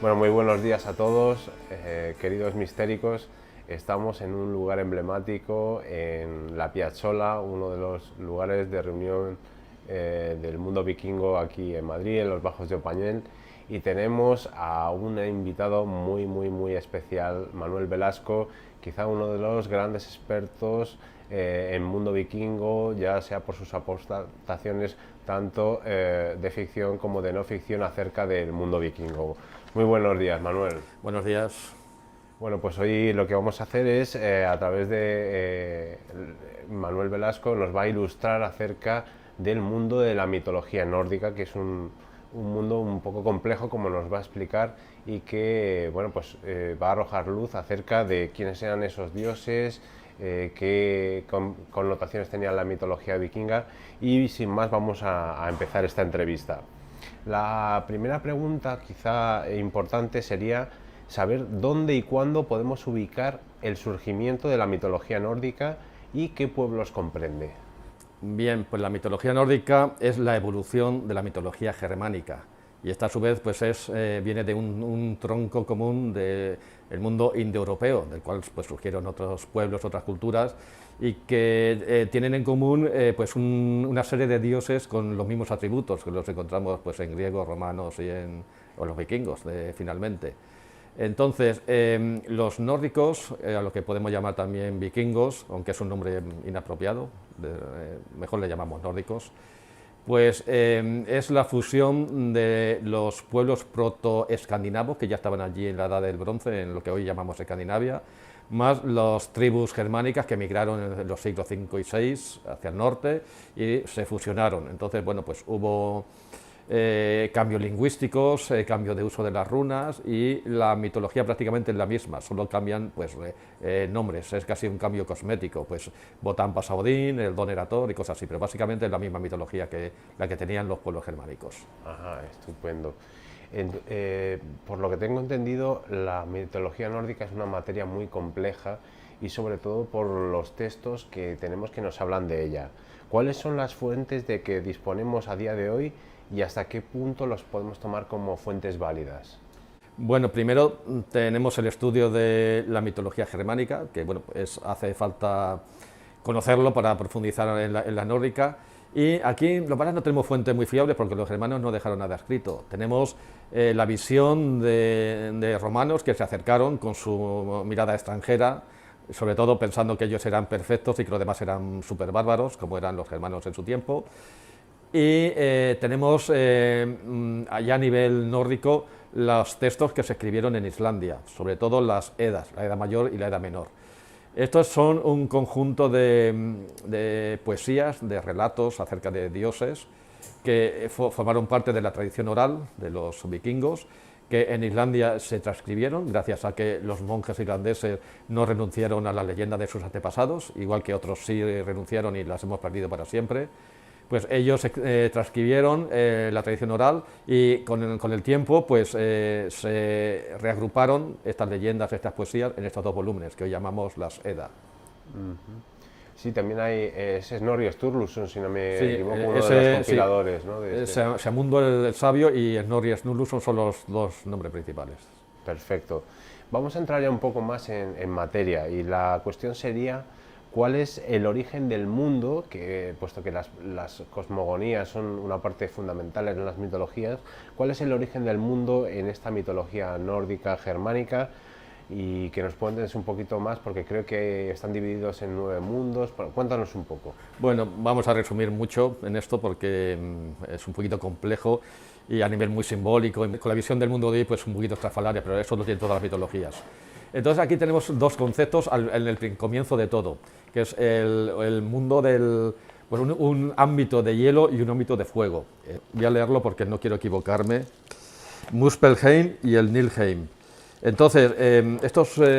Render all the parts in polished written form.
Bueno, muy buenos días a todos, queridos mistéricos. Estamos en un lugar emblemático, en la Piazzola, uno de los lugares de reunión del mundo vikingo aquí en Madrid, en los Bajos de Opañén, y tenemos a un invitado muy especial, Manuel Velasco, quizá uno de los grandes expertos en mundo vikingo, ya sea por sus aportaciones tanto de ficción como de no ficción acerca del mundo vikingo. Muy buenos días, Manuel. Buenos días. Bueno, pues hoy lo que vamos a hacer es, a través de Manuel Velasco, nos va a ilustrar acerca del mundo de la mitología nórdica, que es un mundo un poco complejo, como nos va a explicar, y que bueno, pues, va a arrojar luz acerca de quiénes eran esos dioses, qué connotaciones tenía la mitología vikinga, y sin más vamos a empezar esta entrevista. La primera pregunta, quizá importante, sería saber dónde y cuándo podemos ubicar el surgimiento de la mitología nórdica y qué pueblos comprende. Bien, pues la mitología nórdica es la evolución de la mitología germánica y esta a su vez pues viene de un tronco común del mundo indoeuropeo, del cual pues surgieron otros pueblos, otras culturas y que tienen en común pues una serie de dioses con los mismos atributos que los encontramos pues en griegos, romanos o los vikingos finalmente. Entonces, los nórdicos, a lo que podemos llamar también vikingos, aunque es un nombre inapropiado, mejor le llamamos nórdicos, pues es la fusión de los pueblos proto-escandinavos que ya estaban allí en la Edad del Bronce, en lo que hoy llamamos Escandinavia, más las tribus germánicas que emigraron en los siglos V y VI hacia el norte y se fusionaron. Entonces, bueno, pues hubo cambios lingüísticos, cambio de uso de las runas y la mitología prácticamente es la misma, solo cambian pues, nombres, es casi un cambio cosmético, pues Wotan pasa a Odín, el Don era Thor y cosas así, pero básicamente es la misma mitología que la que tenían los pueblos germánicos. Ajá, estupendo. Por lo que tengo entendido, la mitología nórdica es una materia muy compleja y sobre todo por los textos que tenemos que nos hablan de ella. ¿Cuáles son las fuentes de que disponemos a día de hoy y hasta qué punto los podemos tomar como fuentes válidas? Bueno, primero tenemos el estudio de la mitología germánica, que bueno, hace falta conocerlo para profundizar en la nórdica. Y aquí los no tenemos fuentes muy fiables porque los germanos no dejaron nada escrito. Tenemos la visión de romanos que se acercaron con su mirada extranjera, sobre todo pensando que ellos eran perfectos y que los demás eran súper bárbaros, como eran los germanos en su tiempo. Y tenemos allá a nivel nórdico los textos que se escribieron en Islandia, sobre todo las Edas, la Edad Mayor y la Edad Menor. Estos son un conjunto de poesías, de relatos acerca de dioses que formaron parte de la tradición oral de los vikingos, que en Islandia se transcribieron gracias a que los monjes irlandeses no renunciaron a la leyenda de sus antepasados, igual que otros sí renunciaron y las hemos perdido para siempre. Pues ellos transcribieron la tradición oral y con el tiempo pues, se reagruparon estas leyendas, estas poesías en estos dos volúmenes que hoy llamamos las Edda. Sí, también hay Snorri Sturluson, si no me Sí, equivoco, uno de los compiladores. Sí, ¿no? De este. Seamundo el Sabio y Snorri Sturluson son los dos nombres principales. Perfecto. Vamos a entrar ya un poco más en materia y la cuestión sería cuál es el origen del mundo, que, puesto que las cosmogonías son una parte fundamental en las mitologías, cuál es el origen del mundo en esta mitología nórdica germánica y que nos cuentes un poquito más porque creo que están divididos en 9 mundos. Cuéntanos un poco. Bueno, vamos a resumir mucho en esto porque es un poquito complejo y a nivel muy simbólico, con la visión del mundo de hoy pues un poquito estrafalaria, pero eso lo tienen todas las mitologías. Entonces aquí tenemos dos conceptos en el comienzo de todo, que es el mundo del, pues un ámbito de hielo y un ámbito de fuego. Voy a leerlo porque no quiero equivocarme. Muspelheim y el Nilheim. Entonces,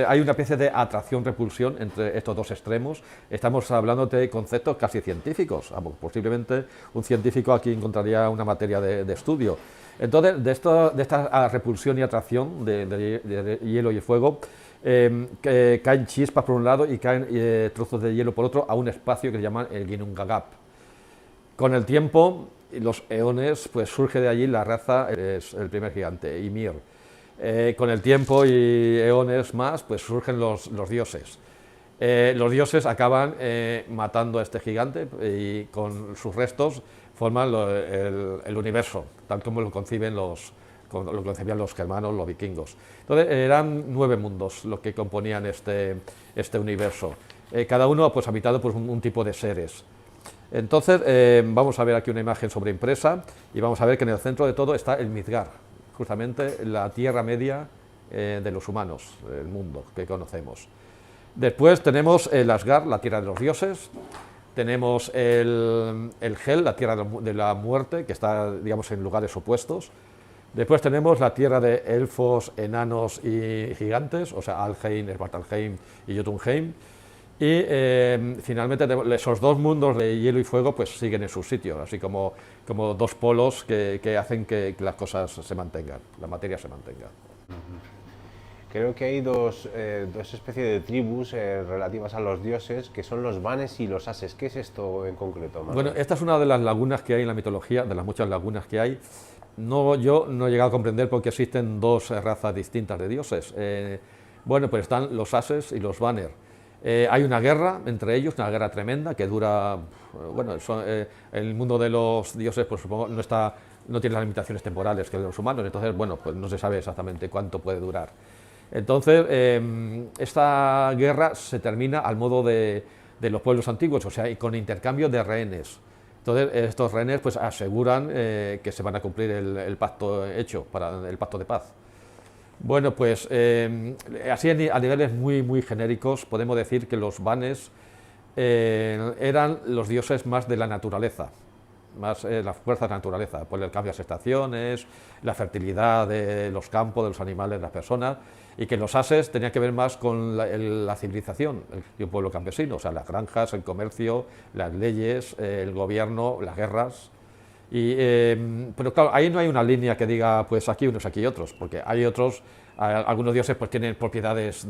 hay una especie de atracción-repulsión entre estos dos extremos. Estamos hablando de conceptos casi científicos. Posiblemente un científico aquí encontraría una materia de estudio. Entonces, de esta repulsión y atracción de hielo y fuego, que caen chispas por un lado y caen trozos de hielo por otro a un espacio que se llama el Ginnungagap. Con el tiempo, los eones, pues surge de allí la raza, es el primer gigante, Ymir. Con el tiempo y eones más, pues surgen los dioses. Los dioses acaban matando a este gigante y con sus restos forman el universo, tal como lo concibían los germanos, los vikingos. Entonces eran 9 mundos los que componían este universo, cada uno pues habitado por un tipo de seres. Entonces vamos a ver aquí una imagen sobreimpresa y vamos a ver que en el centro de todo está el Midgard, justamente la Tierra Media de los humanos, el mundo que conocemos. Después tenemos el Asgard, la tierra de los dioses, tenemos el Hel, la tierra de la muerte, que está, digamos, en lugares opuestos. Después tenemos la tierra de elfos, enanos y gigantes, o sea, Alheim, Svartalheim y Jotunheim. Y finalmente esos 2 mundos de hielo y fuego pues siguen en su sitio, así como 2 polos que hacen que las cosas se mantengan, la materia se mantenga. Creo que hay dos especies de tribus relativas a los dioses, que son los Vanes y los Ases. ¿Qué es esto en concreto, Manuel? Bueno, esta es una de las lagunas que hay en la mitología, de las muchas lagunas que hay. Yo no he llegado a comprender por qué existen 2 razas distintas de dioses. Bueno, pues están los Ases y los Vanir. Hay una guerra entre ellos, una guerra tremenda que dura, bueno, el mundo de los dioses pues supongo no tiene las limitaciones temporales que los humanos, entonces bueno, pues no se sabe exactamente cuánto puede durar. Entonces esta guerra se termina al modo de los pueblos antiguos, o sea, y con intercambio de rehenes. Entonces estos rehenes pues aseguran que se van a cumplir el pacto hecho, para el pacto de paz. Bueno, pues así a niveles muy genéricos podemos decir que los Vanes eran los dioses más de la naturaleza, más las fuerzas de la naturaleza, por el cambio de las estaciones, la fertilidad de los campos, de los animales, de las personas, y que los Ases tenían que ver más con la civilización de un pueblo campesino, o sea, las granjas, el comercio, las leyes, el gobierno, las guerras. Pero claro, ahí no hay una línea que diga pues aquí unos, aquí otros, porque hay otros, algunos dioses pues tienen propiedades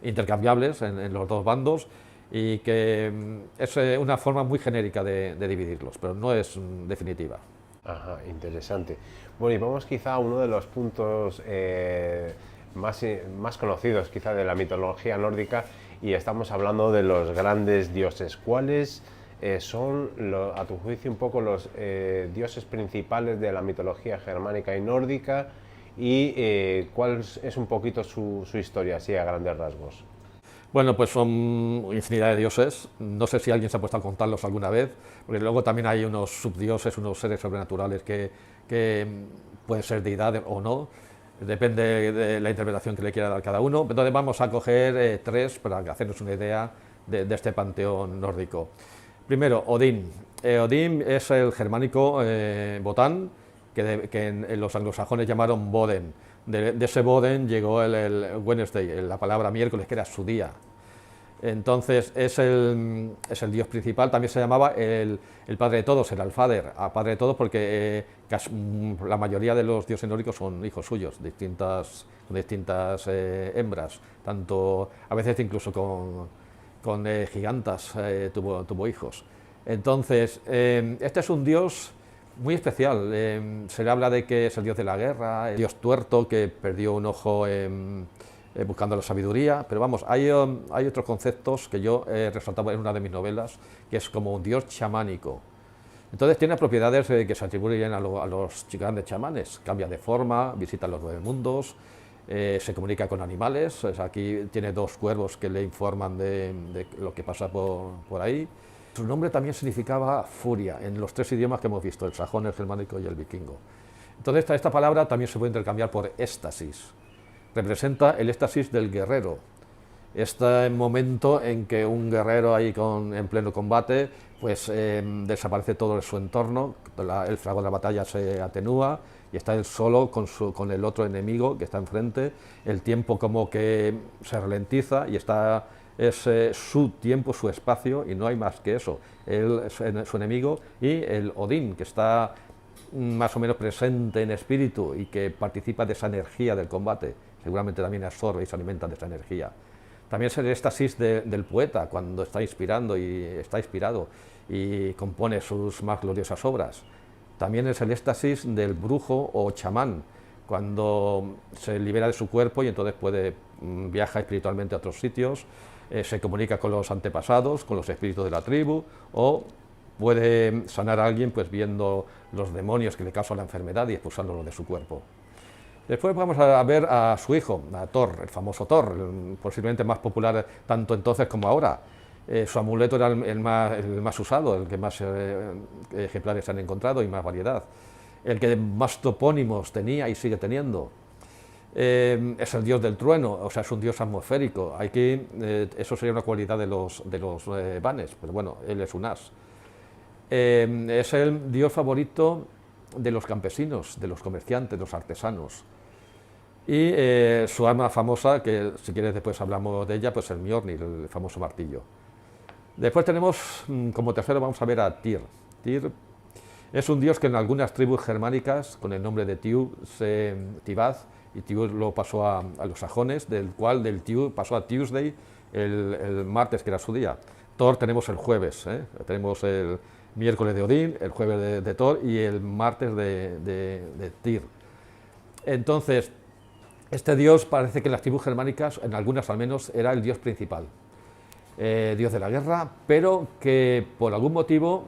intercambiables en los 2 bandos, y que es una forma muy genérica de dividirlos, pero no es definitiva. Ajá, interesante. Bueno, y vamos quizá a uno de los puntos más conocidos quizá de la mitología nórdica, y estamos hablando de los grandes dioses. ¿Cuáles son, a tu juicio, un poco los dioses principales de la mitología germánica y nórdica, y cuál es un poquito su historia, así a grandes rasgos? Bueno, pues son infinidad de dioses, no sé si alguien se ha puesto a contarlos alguna vez, porque luego también hay unos subdioses, unos seres sobrenaturales que pueden ser deidades o no, depende de la interpretación que le quiera dar cada uno. Entonces vamos a coger 3 para hacernos una idea de este panteón nórdico. Primero, Odín. Odín es el germánico Botán, que en los anglosajones llamaron Boden. De ese Boden llegó el Wednesday, la palabra miércoles, que era su día. Entonces es el dios principal. También se llamaba el padre de todos, el Alfader, padre de todos, porque la mayoría de los dioses nórdicos son hijos suyos, distintas hembras, tanto a veces incluso con gigantas tuvo hijos. Entonces este es un dios muy especial. Se le habla de que es el dios de la guerra, el dios tuerto que perdió un ojo buscando la sabiduría, pero vamos, hay otros conceptos que yo he resaltado en una de mis novelas, que es como un dios chamánico. Entonces tiene propiedades que se atribuyen a los grandes chamanes, cambia de forma, visita los 9 mundos, se comunica con animales. O sea, aquí tiene 2 cuervos que le informan de lo que pasa por ahí. Su nombre también significaba furia en los 3 idiomas que hemos visto, el sajón, el germánico y el vikingo. Entonces esta palabra también se puede intercambiar por éxtasis. Representa el éxtasis del guerrero. Este momento en que un guerrero ahí en pleno combate pues desaparece todo su entorno, el fragor de la batalla se atenúa y está él solo con el otro enemigo que está enfrente. El tiempo como que se ralentiza y es su tiempo, su espacio, y no hay más que eso. Él es su enemigo, y el Odín, que está más o menos presente en espíritu y que participa de esa energía del combate, seguramente también absorbe y se alimenta de esa energía. También es el éxtasis del poeta cuando está inspirando y está inspirado y compone sus más gloriosas obras. También es el éxtasis del brujo o chamán cuando se libera de su cuerpo y entonces viaja espiritualmente a otros sitios, se comunica con los antepasados, con los espíritus de la tribu, o puede sanar a alguien pues viendo los demonios que le causan la enfermedad y expulsándolos de su cuerpo. Después vamos a ver a su hijo, a Thor, el famoso Thor, posiblemente más popular tanto entonces como ahora. Su amuleto era el más usado, el que más ejemplares se han encontrado y más variedad. El que más topónimos tenía y sigue teniendo. Es el dios del trueno, o sea, es un dios atmosférico. Eso sería una cualidad de los vanes, pero bueno, él es un as. Es el dios favorito de los campesinos, de los comerciantes, de los artesanos. Y su arma famosa, que si quieres después hablamos de ella, pues el Mjolnir, el famoso martillo. Después tenemos, como tercero, vamos a ver a Tyr. Tyr es un dios que en algunas tribus germánicas, con el nombre de Tivaz, y Tyr lo pasó a los sajones, del Tyr pasó a Tuesday, el martes, que era su día. Thor tenemos el jueves, tenemos el miércoles de Odín, el jueves de Thor y el martes de Tyr. Entonces, este dios parece que en las tribus germánicas, en algunas al menos, era el dios principal. Dios de la guerra, pero que por algún motivo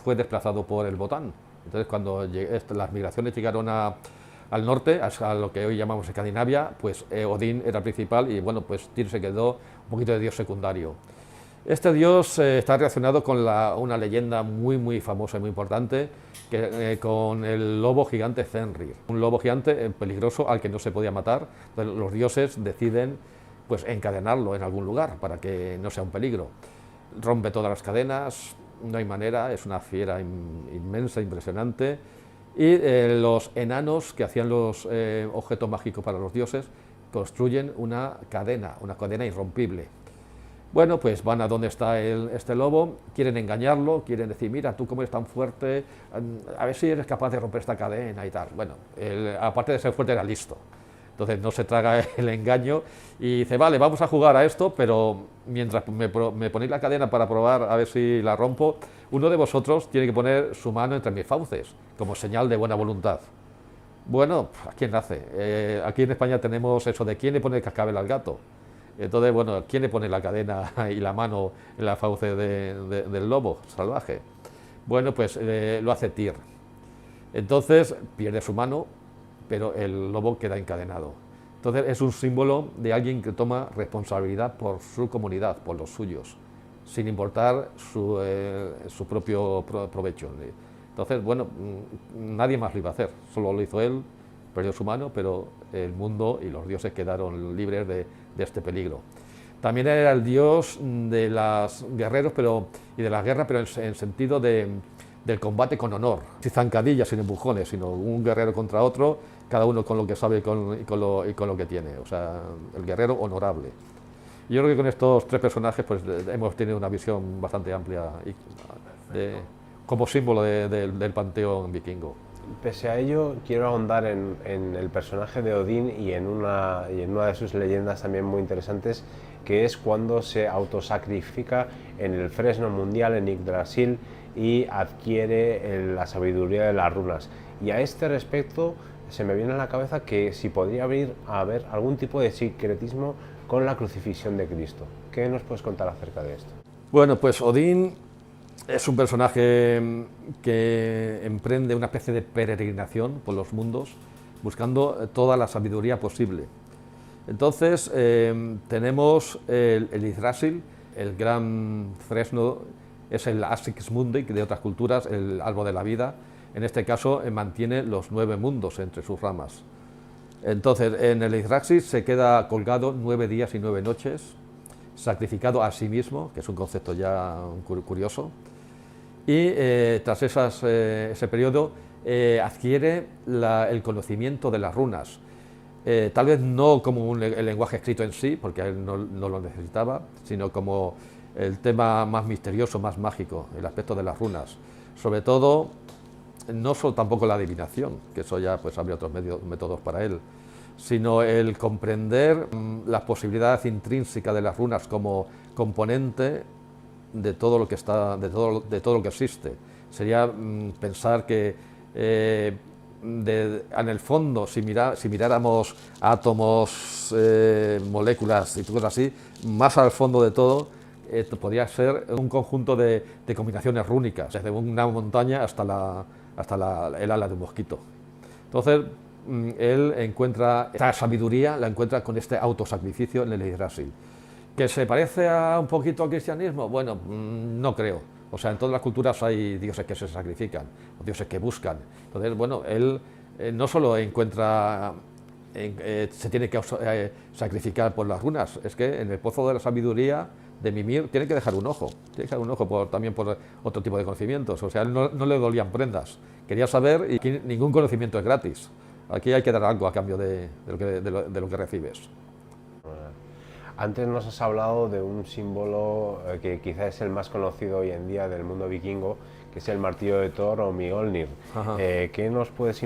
fue desplazado por el Botán. Entonces, cuando las migraciones llegaron al norte, a lo que hoy llamamos Escandinavia, pues Odín era el principal y bueno, pues Tyr se quedó un poquito de dios secundario. Este dios está relacionado con una leyenda muy famosa y muy importante, con el lobo gigante Fenrir, un lobo gigante peligroso al que no se podía matar. Entonces, los dioses deciden pues encadenarlo en algún lugar para que no sea un peligro. Rompe todas las cadenas, no hay manera, es una fiera inmensa, impresionante, y los enanos que hacían los objetos mágicos para los dioses construyen una cadena irrompible. Bueno, pues van a donde está este lobo, quieren engañarlo, quieren decir, mira, tú como eres tan fuerte, a ver si eres capaz de romper esta cadena y tal. Bueno, aparte de ser fuerte, era listo. Entonces no se traga el engaño y dice, vale, vamos a jugar a esto, pero mientras me ponéis la cadena para probar a ver si la rompo, uno de vosotros tiene que poner su mano entre mis fauces, como señal de buena voluntad. Bueno, ¿a quién hace? Aquí en España tenemos eso de quién le pone el cascabel al gato. Entonces, bueno, ¿quién le pone la cadena y la mano en la fauce del lobo salvaje? Bueno, pues lo hace Tyr. Entonces pierde su mano, pero el lobo queda encadenado. Entonces es un símbolo de alguien que toma responsabilidad por su comunidad, por los suyos, sin importar su propio provecho. Entonces, bueno, nadie más lo iba a hacer, solo lo hizo él, perdió su mano, pero el mundo y los dioses quedaron libres de este peligro. También era el dios de los guerreros y de las guerras, pero en sentido del combate con honor, sin zancadillas, sin empujones, sino un guerrero contra otro, cada uno con lo que sabe y con lo que tiene, o sea, el guerrero honorable. Yo creo que con estos tres personajes pues, hemos tenido una visión bastante amplia como símbolo del panteón vikingo. Pese a ello, quiero ahondar en el personaje de Odín y en una de sus leyendas también muy interesantes, que es cuando se autosacrifica en el fresno mundial en Yggdrasil y adquiere la sabiduría de las runas. Y a este respecto se me viene a la cabeza que si podría haber algún tipo de secretismo con la crucifixión de Cristo. ¿Qué nos puedes contar acerca de esto? Bueno, pues Odín es un personaje que emprende una especie de peregrinación por los mundos, buscando toda la sabiduría posible. Entonces tenemos el Yggdrasil, el gran fresno, es el Asix Mundi, que de otras culturas, el árbol de la vida. En este caso mantiene los 9 mundos entre sus ramas. Entonces en el Yggdrasil se queda colgado 9 días y 9 noches, sacrificado a sí mismo, que es un concepto ya curioso, y tras ese periodo adquiere el conocimiento de las runas, tal vez no como el lenguaje escrito en sí, porque él no lo necesitaba, sino como el tema más misterioso, más mágico, el aspecto de las runas. Sobre todo, no solo tampoco la adivinación, que eso ya pues habría otros métodos para él, sino el comprender la posibilidad intrínseca de las runas como componente de todo lo que existe. Sería pensar que en el fondo, si miráramos átomos, moléculas y cosas así, más al fondo de todo, podría ser un conjunto de combinaciones rúnicas, desde una montaña hasta el ala de un mosquito. Entonces, él encuentra esta sabiduría, la encuentra con este autosacrificio en el Yggdrasil. ¿Que se parece un poquito al cristianismo? Bueno, no creo. O sea, en todas las culturas hay dioses que se sacrifican, o dioses que buscan. Entonces, bueno, él no solo encuentra, se tiene que sacrificar por las runas, es que en el pozo de la sabiduría de Mimir tiene que dejar un ojo, también por otro tipo de conocimientos. O sea, él no le dolían prendas, quería saber, y aquí ningún conocimiento es gratis. Aquí hay que dar algo a cambio de lo que recibes. Antes nos has hablado de un símbolo que quizás es el más conocido hoy en día del mundo vikingo, que es el martillo de Thor o Mjolnir. ¿Qué nos puedes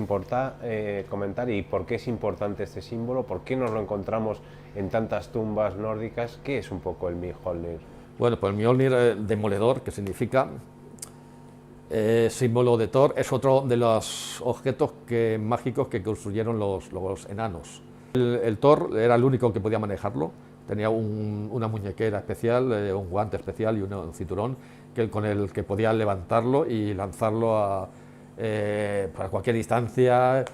comentar y por qué es importante este símbolo? ¿Por qué nos lo encontramos en tantas tumbas nórdicas? ¿Qué es un poco el Mjolnir? Bueno, pues el Mjolnir, demoledor, que significa símbolo de Thor, es otro de los objetos mágicos que construyeron los enanos. El Thor era el único que podía manejarlo. Tenía una muñequera especial, un guante especial y un cinturón con el que podía levantarlo y lanzarlo para cualquier distancia.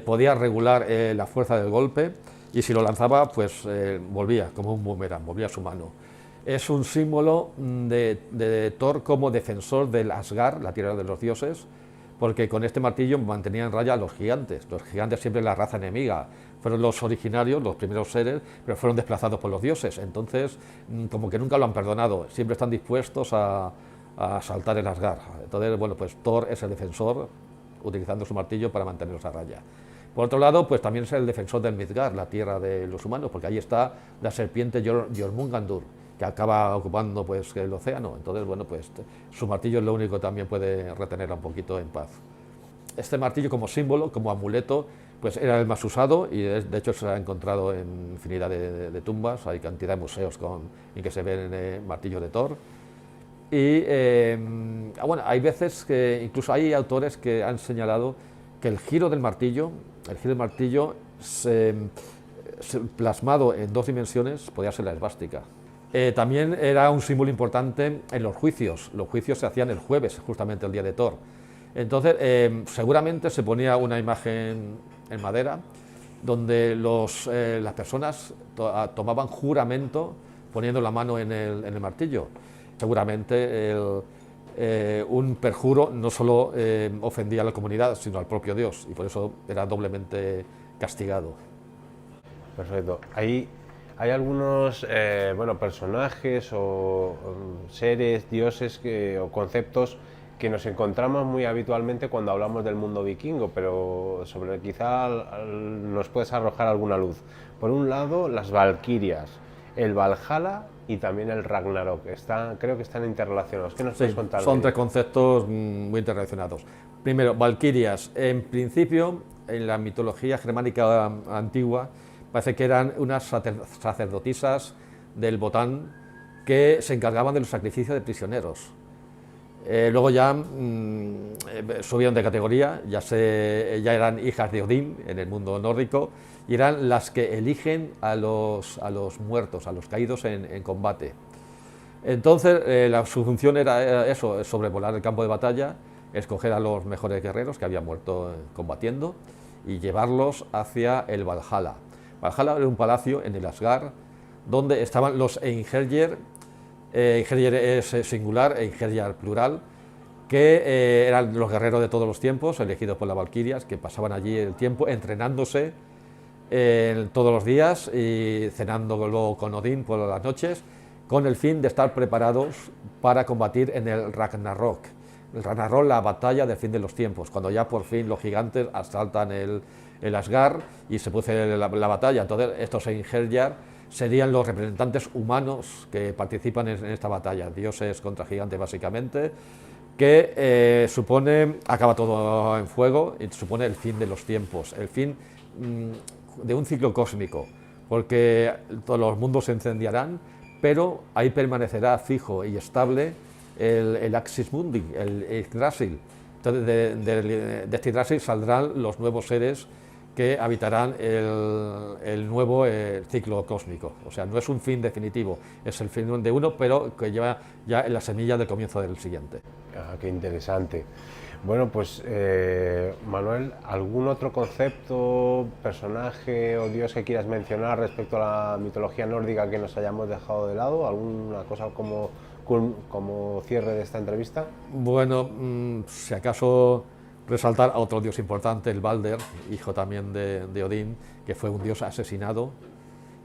Podía regular la fuerza del golpe y si lo lanzaba, pues volvía como un boomerang, volvía a su mano. Es un símbolo de Thor como defensor del Asgard, la tierra de los dioses, porque con este martillo mantenía en raya a los gigantes. Los gigantes siempre la raza enemiga, fueron los originarios, los primeros seres, pero fueron desplazados por los dioses. Entonces, como que nunca lo han perdonado, siempre están dispuestos a saltar el Asgard. Entonces, bueno, pues Thor es el defensor, utilizando su martillo para mantenerlos a raya. Por otro lado, pues también es el defensor del Midgard, la tierra de los humanos, porque ahí está la serpiente Jormungandur, que acaba ocupando pues el océano. Entonces, bueno, pues su martillo es lo único que también puede retenerla un poquito en paz. Este martillo como símbolo, como amuleto, pues era el más usado y de hecho se ha encontrado en infinidad de tumbas, hay cantidad de museos en que se ven martillos de Thor. Y bueno, hay veces que incluso hay autores que han señalado que el giro del martillo plasmado en 2 dimensiones podía ser la esvástica. También era un símbolo importante en los juicios. Los juicios se hacían el jueves, justamente el día de Thor. Entonces, seguramente se ponía una imagen en madera donde las personas tomaban juramento poniendo la mano en el martillo. Seguramente un perjuro no solo ofendía a la comunidad, sino al propio Dios, y por eso era doblemente castigado. Perfecto. Hay algunos personajes o seres, dioses o conceptos que nos encontramos muy habitualmente cuando hablamos del mundo vikingo, pero quizá nos puedes arrojar alguna luz. Por un lado, las valquirias, el Valhalla y también el Ragnarok. Creo que están interrelacionados. ¿Qué nos puedes contar? Son 3 conceptos muy interrelacionados. Primero, valquirias. En principio, en la mitología germánica antigua, parece que eran unas sacerdotisas del Botán que se encargaban de los sacrificios de prisioneros. Luego ya subieron de categoría, ya eran hijas de Odín en el mundo nórdico y eran las que eligen a los muertos, a los caídos en combate. Entonces su función era eso, sobrevolar el campo de batalla, escoger a los mejores guerreros que habían muerto combatiendo y llevarlos hacia el Valhalla. Valhalla era un palacio en el Asgard donde estaban los Einherjar. Einherjar es singular, Einherjar plural, que eran los guerreros de todos los tiempos, elegidos por las valquirias, que pasaban allí el tiempo entrenándose todos los días y cenando luego con Odín por las noches, con el fin de estar preparados para combatir en el Ragnarok. El Ragnarok, la batalla del fin de los tiempos, cuando ya por fin los gigantes asaltan el Asgard y se produce la batalla. Entonces estos Einherjar serían los representantes humanos que participan en esta batalla, dioses contra gigantes básicamente, que acaba todo en fuego y supone el fin de los tiempos, el fin de un ciclo cósmico, porque todos los mundos se incendiarán, pero ahí permanecerá fijo y estable el Axis Mundi, el Yggdrasil, Entonces, de este Yggdrasil saldrán los nuevos seres que habitarán el nuevo ciclo cósmico. O sea, no es un fin definitivo, es el fin de uno, pero que lleva ya la semilla del comienzo del siguiente. Ah, qué interesante. Bueno, pues Manuel, ¿algún otro concepto, personaje o dios que quieras mencionar respecto a la mitología nórdica que nos hayamos dejado de lado? ¿Alguna cosa como cierre de esta entrevista? Bueno, si acaso resaltar a otro dios importante, el Balder, hijo también de Odín, que fue un dios asesinado,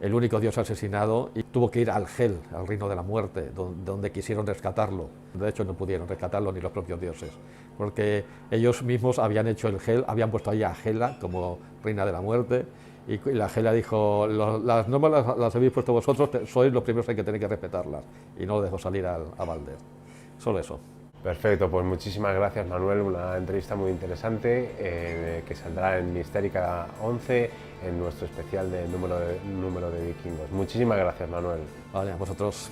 el único dios asesinado, y tuvo que ir al Hel, al reino de la muerte, donde quisieron rescatarlo. De hecho, no pudieron rescatarlo ni los propios dioses, porque ellos mismos habían hecho el Hel, habían puesto ahí a Hela como reina de la muerte, y la Hela dijo: las normas las habéis puesto vosotros, sois los primeros que tenéis que respetarlas, y no dejó salir a Balder. Solo eso. Perfecto, pues muchísimas gracias, Manuel, una entrevista muy interesante que saldrá en Mistérica 11 en nuestro especial de número de vikingos. Muchísimas gracias, Manuel. Vale, a vosotros.